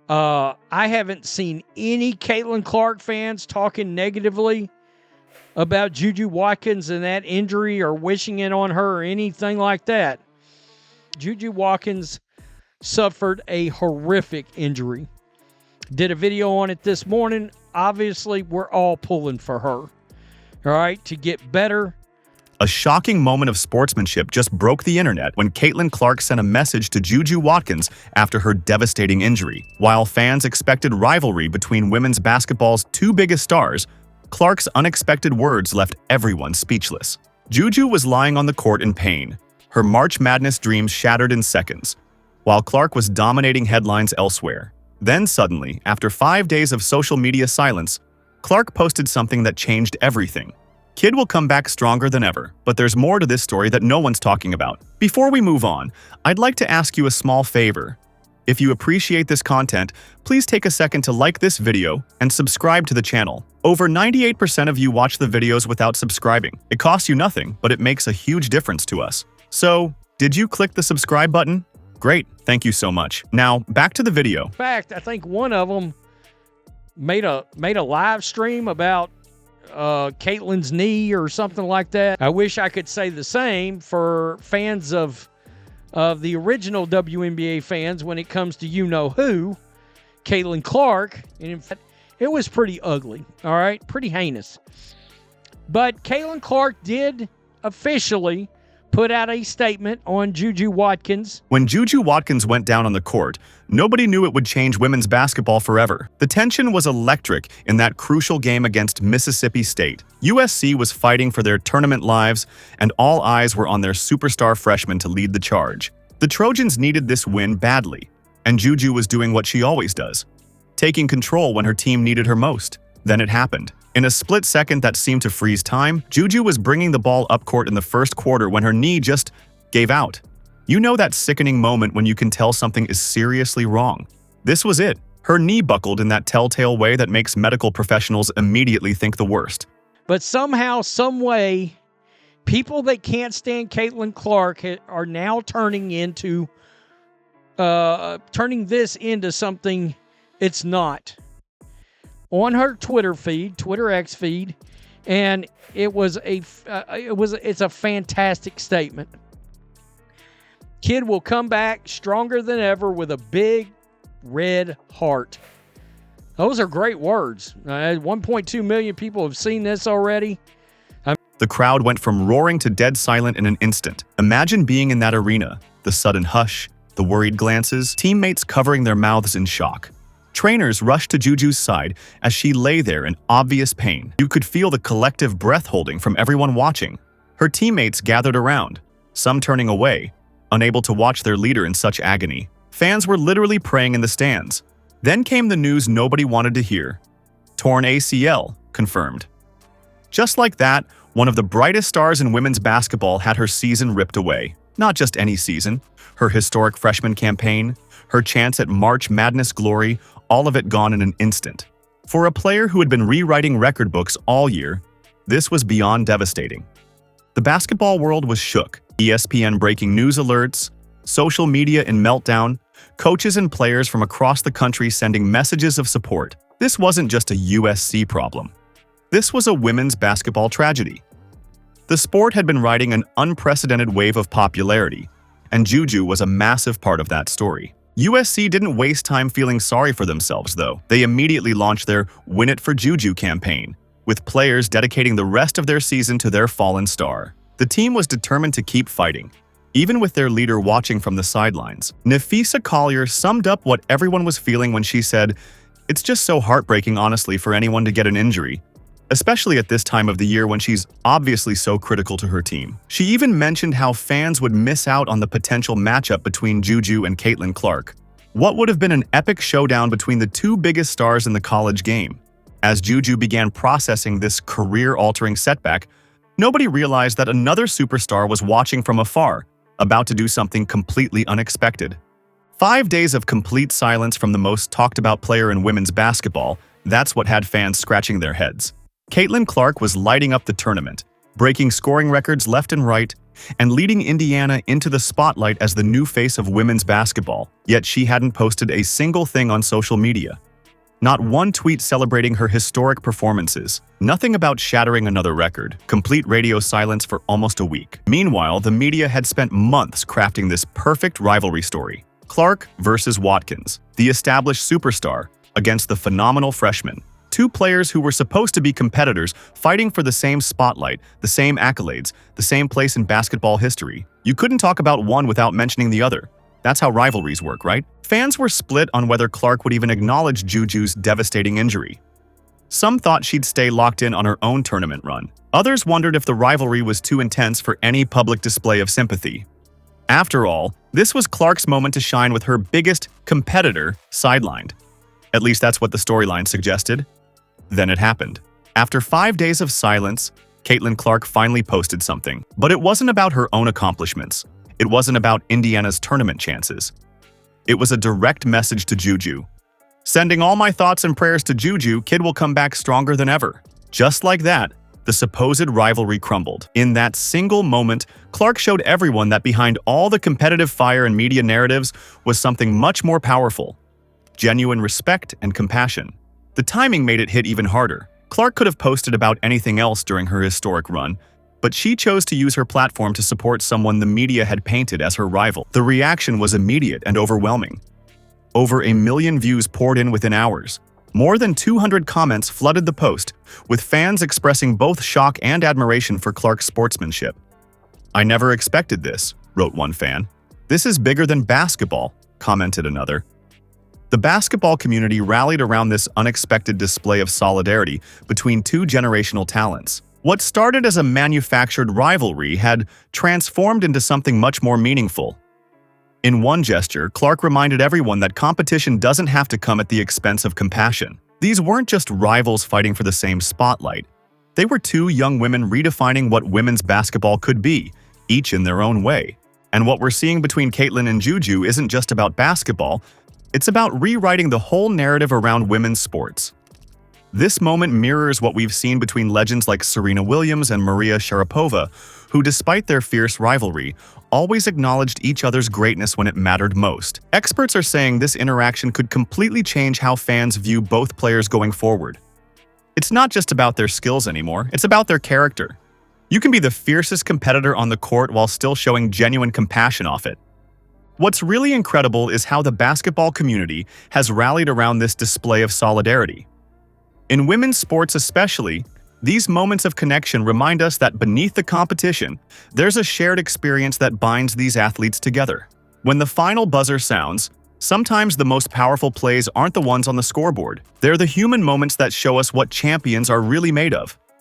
I haven't seen any Caitlin Clark fans talking negatively about Juju Watkins and that injury or wishing it on her or anything like that. Juju Watkins suffered a horrific injury. Did a video on it this morning. Obviously, we're all pulling for her, all right, to get better. A shocking moment of sportsmanship just broke the internet when Caitlin Clark sent a message to Juju Watkins after her devastating injury. While fans expected rivalry between women's basketball's two biggest stars, Clark's unexpected words left everyone speechless. Juju was lying on the court in pain, her March Madness dreams shattered in seconds, while Clark was dominating headlines elsewhere. Then suddenly, after 5 days of social media silence, Clark posted something that changed everything. Kid will come back stronger than ever, but there's more to this story that no one's talking about. Before we move on, I'd like to ask you a small favor. If you appreciate this content, please take a second to like this video and subscribe to the channel. Over 98% of you watch the videos without subscribing. It costs you nothing, but it makes a huge difference to us. So, did you click the subscribe button? Great, thank you so much. Now, back to the video. In fact, I think one of them made a live stream about Caitlin's knee or something like that. I wish I could say the same for fans of the original WNBA fans when it comes to you-know-who, Caitlin Clark. And in fact, it was pretty ugly, all right? Pretty heinous. But Caitlin Clark did officially put out a statement on Juju Watkins. When Juju Watkins went down on the court, nobody knew it would change women's basketball forever. The tension was electric in that crucial game against Mississippi State. USC was fighting for their tournament lives, and all eyes were on their superstar freshman to lead the charge. The Trojans needed this win badly, and Juju was doing what she always does, taking control when her team needed her most. Then it happened. In a split second that seemed to freeze time, Juju was bringing the ball up court in the first quarter when her knee just gave out. You know that sickening moment when you can tell something is seriously wrong. This was it. Her knee buckled in that telltale way that makes medical professionals immediately think the worst. But somehow, some way, people that can't stand Caitlin Clark are now turning this into something it's not. On her Twitter X feed, and it's a fantastic statement. Kid will come back stronger than ever with a big red heart. Those are great words. 1.2 million people have seen this already. The crowd went from roaring to dead silent in an instant. Imagine being in that arena, the sudden hush, the worried glances, teammates covering their mouths in shock. Trainers rushed to Juju's side as she lay there in obvious pain. You could feel the collective breath holding from everyone watching. Her teammates gathered around, some turning away, unable to watch their leader in such agony. Fans were literally praying in the stands. Then came the news nobody wanted to hear. Torn ACL, confirmed. Just like that, one of the brightest stars in women's basketball had her season ripped away. Not just any season, her historic freshman campaign, her chance at March Madness glory, all of it gone in an instant. For a player who had been rewriting record books all year, this was beyond devastating. The basketball world was shook. ESPN breaking news alerts, social media in meltdown, coaches and players from across the country sending messages of support. This wasn't just a USC problem. This was a women's basketball tragedy. The sport had been riding an unprecedented wave of popularity, and Juju was a massive part of that story. USC didn't waste time feeling sorry for themselves, though. They immediately launched their Win It for Juju campaign, with players dedicating the rest of their season to their fallen star. The team was determined to keep fighting, even with their leader watching from the sidelines. Nafisa Collier summed up what everyone was feeling when she said, "It's just so heartbreaking, honestly, for anyone to get an injury, especially at this time of the year when she's obviously so critical to her team." She even mentioned how fans would miss out on the potential matchup between Juju and Caitlin Clark. What would have been an epic showdown between the two biggest stars in the college game. As Juju began processing this career-altering setback, nobody realized that another superstar was watching from afar, about to do something completely unexpected. 5 days of complete silence from the most talked-about player in women's basketball, that's what had fans scratching their heads. Caitlin Clark was lighting up the tournament, breaking scoring records left and right, and leading Indiana into the spotlight as the new face of women's basketball. Yet she hadn't posted a single thing on social media. Not one tweet celebrating her historic performances. Nothing about shattering another record. Complete radio silence for almost a week. Meanwhile, the media had spent months crafting this perfect rivalry story. Clark versus Watkins, the established superstar against the phenomenal freshman. Two players who were supposed to be competitors fighting for the same spotlight, the same accolades, the same place in basketball history. You couldn't talk about one without mentioning the other. That's how rivalries work, right? Fans were split on whether Clark would even acknowledge Juju's devastating injury. Some thought she'd stay locked in on her own tournament run. Others wondered if the rivalry was too intense for any public display of sympathy. After all, this was Clark's moment to shine with her biggest competitor sidelined. At least that's what the storyline suggested. Then it happened. After 5 days of silence, Caitlin Clark finally posted something. But it wasn't about her own accomplishments. It wasn't about Indiana's tournament chances. It was a direct message to Juju. Sending all my thoughts and prayers to Juju, kid will come back stronger than ever. Just like that, the supposed rivalry crumbled. In that single moment, Clark showed everyone that behind all the competitive fire and media narratives was something much more powerful: genuine respect and compassion. The timing made it hit even harder. Clark could have posted about anything else during her historic run, but she chose to use her platform to support someone the media had painted as her rival. The reaction was immediate and overwhelming. Over 1 million views poured in within hours. More than 200 comments flooded the post, with fans expressing both shock and admiration for Clark's sportsmanship. "I never expected this," wrote one fan. "This is bigger than basketball," commented another. The basketball community rallied around this unexpected display of solidarity between two generational talents. What started as a manufactured rivalry had transformed into something much more meaningful. In one gesture, Clark reminded everyone that competition doesn't have to come at the expense of compassion. These weren't just rivals fighting for the same spotlight. They were two young women redefining what women's basketball could be, each in their own way. And what we're seeing between Caitlin and Juju isn't just about basketball, it's about rewriting the whole narrative around women's sports. This moment mirrors what we've seen between legends like Serena Williams and Maria Sharapova, who, despite their fierce rivalry, always acknowledged each other's greatness when it mattered most. Experts are saying this interaction could completely change how fans view both players going forward. It's not just about their skills anymore, it's about their character. You can be the fiercest competitor on the court while still showing genuine compassion off it. What's really incredible is how the basketball community has rallied around this display of solidarity. In women's sports especially, these moments of connection remind us that beneath the competition, there's a shared experience that binds these athletes together. When the final buzzer sounds, sometimes the most powerful plays aren't the ones on the scoreboard. They're the human moments that show us what champions are really made of.